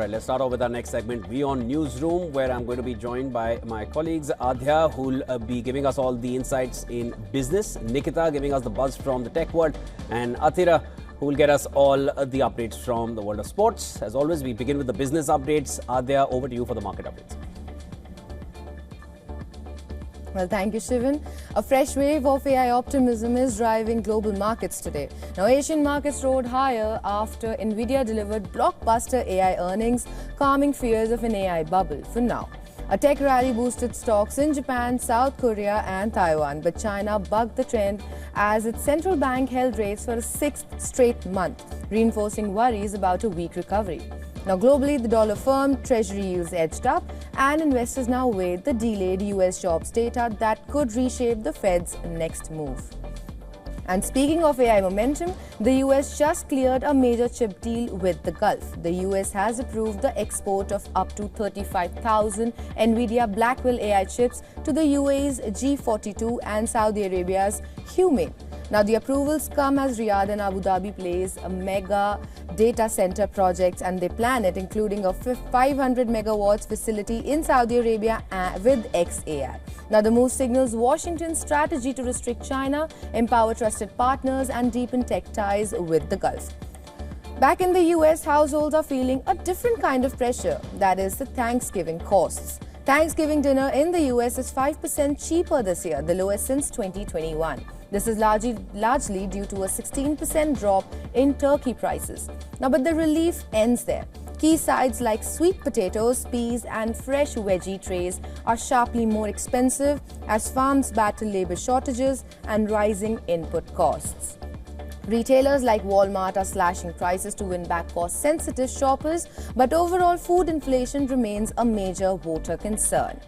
Right, let's start off with our next segment, WION Newsroom, where I'm going to be joined by my colleagues Adhya, who will be giving us all the insights in business, Nikita giving us the buzz from the tech world, and Athira, who will get us all the updates from the world of sports. As always, we begin with the business updates. Adhya, over to you for the market updates. Well, thank you, Shivan. A fresh wave of AI optimism is driving global markets today. Now, Asian markets roared higher after Nvidia delivered blockbuster AI earnings, calming fears of an AI bubble for now. A tech rally boosted stocks in Japan, South Korea and Taiwan, but China bucked the trend as its central bank held rates for a sixth straight month, reinforcing worries about a weak recovery. Now, globally, the dollar firmed, treasury yields edged up, and investors now await the delayed US jobs data that could reshape the Fed's next move. And speaking of AI momentum, the US just cleared a major chip deal with the Gulf. The US has approved the export of up to 35,000 Nvidia Blackwell AI chips to the UAE's G42 and Saudi Arabia's HUMAIN. Now, the approvals come as Riyadh and Abu Dhabi plays a mega data center projects, and they plan it, including a 500 megawatts facility in Saudi Arabia with XAI. Now, the move signals Washington's strategy to restrict China, empower trusted partners, and deepen tech ties with the Gulf. Back in the US, households are feeling a different kind of pressure, that is the Thanksgiving costs. Thanksgiving dinner in the US is 5% cheaper this year, the lowest since 2021. This is largely due to a 16% drop in turkey prices. Now, but the relief ends there. Key sides like sweet potatoes, peas and fresh veggie trays are sharply more expensive as farms battle labor shortages and rising input costs. Retailers like Walmart are slashing prices to win back cost-sensitive shoppers, but overall food inflation remains a major voter concern.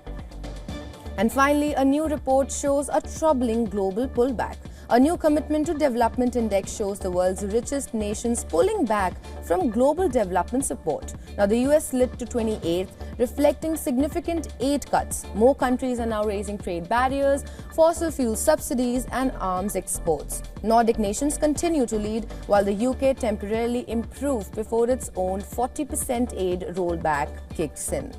And finally, a new report shows a troubling global pullback. A new commitment to development index shows the world's richest nations pulling back from global development support. Now, the US slipped to 28th, reflecting significant aid cuts. More countries are now raising trade barriers, fossil fuel subsidies and arms exports. Nordic nations continue to lead, while the UK temporarily improved before its own 40% aid rollback kicks in.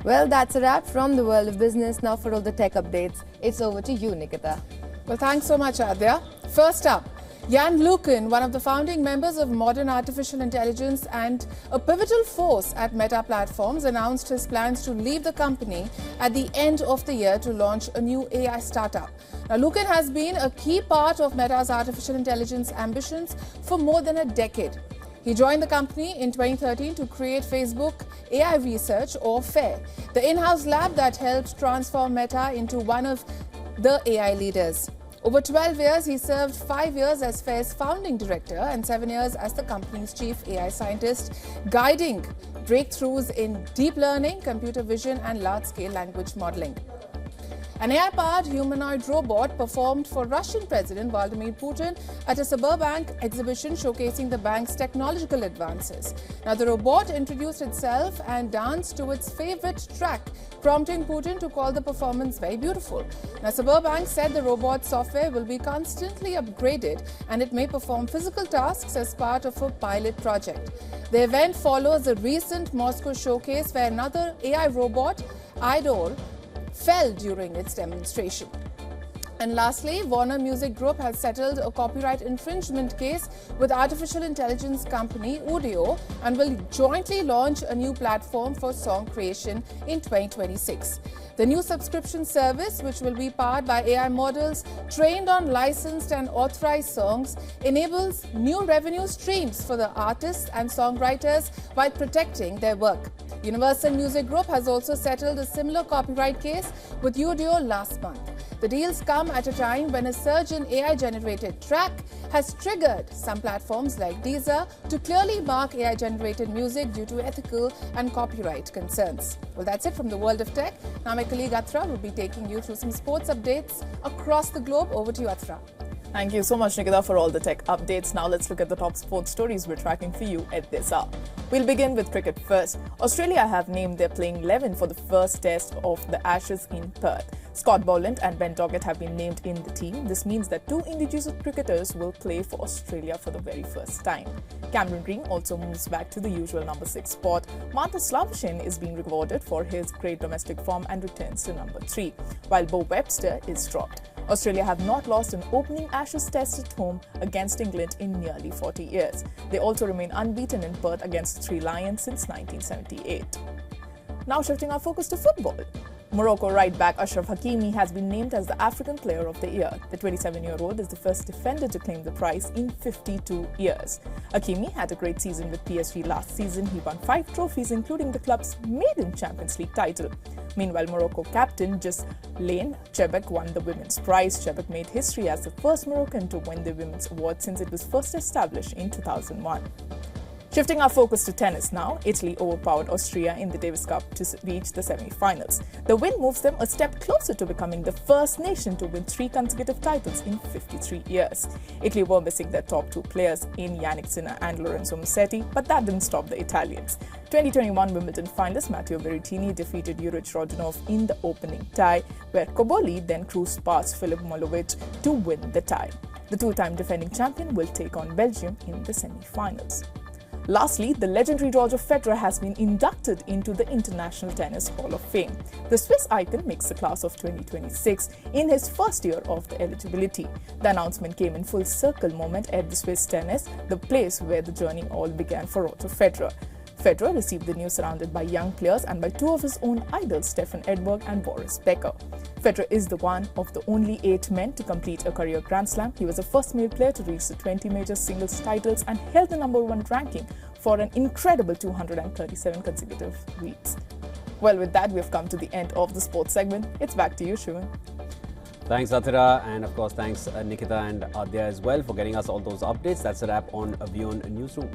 Well, that's a wrap from the world of business. Now for all the tech updates, it's over to you, Nikita. Well, thanks so much, Adhya. First up, Jan LeCun, one of the founding members of modern artificial intelligence and a pivotal force at Meta Platforms, announced his plans to leave the company at the end of the year to launch a new AI startup. Now, LeCun has been a key part of Meta's artificial intelligence ambitions for more than a decade. He joined the company in 2013 to create Facebook AI Research, or FAIR, the in-house lab that helped transform Meta into one of the AI leaders. Over 12 years, he served 5 years as FAIR's founding director and 7 years as the company's chief AI scientist, guiding breakthroughs in deep learning, computer vision, and large-scale language modeling. An AI-powered humanoid robot performed for Russian President Vladimir Putin at a Cyberbank exhibition showcasing the bank's technological advances. Now, the robot introduced itself and danced to its favorite track, prompting Putin to call the performance very beautiful. Now, Cyberbank said the robot software will be constantly upgraded and it may perform physical tasks as part of a pilot project. The event follows a recent Moscow showcase where another AI robot, Idol, fell during its demonstration. And lastly, Warner Music Group has settled a copyright infringement case with artificial intelligence company Udio and will jointly launch a new platform for song creation in 2026. The new subscription service, which will be powered by AI models trained on licensed and authorized songs, enables new revenue streams for the artists and songwriters while protecting their work. Universal Music Group has also settled a similar copyright case with Udio last month. The deals come at a time when a surge in AI-generated track has triggered some platforms like Deezer to clearly mark AI-generated music due to ethical and copyright concerns. Well, that's it from the world of tech. Now my colleague Athra will be taking you through some sports updates across the globe. Over to you, Athra. Thank you so much, Nikita, for all the tech updates. Now let's look at the top sports stories we're tracking for you at this hour. We'll begin with cricket first. Australia have named their playing 11 for the first test of the Ashes in Perth. Scott Boland and Ben Doggett have been named in the team. This means that two indigenous cricketers will play for Australia for the very first time. Cameron Green also moves back to the usual number 6 spot. Martha Slavshin is being rewarded for his great domestic form and returns to number 3, while Bo Webster is dropped. Australia have not lost an opening Ashes test at home against England in nearly 40 years. They also remain unbeaten in Perth against the Three Lions since 1978. Now shifting our focus to football. Morocco right back Achraf Hakimi has been named as the African Player of the Year. The 27-year-old is the first defender to claim the prize in 52 years. Hakimi had a great season with PSG last season. He won 5 trophies, including the club's maiden Champions League title. Meanwhile, Morocco captain Lane Chebek won the women's prize. Chebek made history as the first Moroccan to win the women's award since it was first established in 2001. Shifting our focus to tennis now, Italy overpowered Austria in the Davis Cup to reach the semi-finals. The win moves them a step closer to becoming the first nation to win 3 consecutive titles in 53 years. Italy were missing their top 2 players in Yannick Sinner and Lorenzo Musetti, but that didn't stop the Italians. 2021 Wimbledon finalist Matteo Berrettini defeated Juric Rodionov in the opening tie, where Cobolli then cruised past Filip Molovic to win the tie. The 2-time defending champion will take on Belgium in the semi-finals. Lastly, the legendary Roger Federer has been inducted into the International Tennis Hall of Fame. The Swiss icon makes the class of 2026 in his first year of the eligibility. The announcement came in full circle moment at the Swiss Tennis, the place where the journey all began for Roger Federer. Federer received the news surrounded by young players and by 2 of his own idols, Stefan Edberg and Boris Becker. Federer is the one of the only 8 men to complete a career Grand Slam. He was the first male player to reach the 20 major singles titles and held the number 1 ranking for an incredible 237 consecutive weeks. Well, with that, we have come to the end of the sports segment. It's back to you, Shivan. Thanks, Athira, and of course, thanks Nikita and Adya as well for getting us all those updates. That's a wrap on WION Newsroom.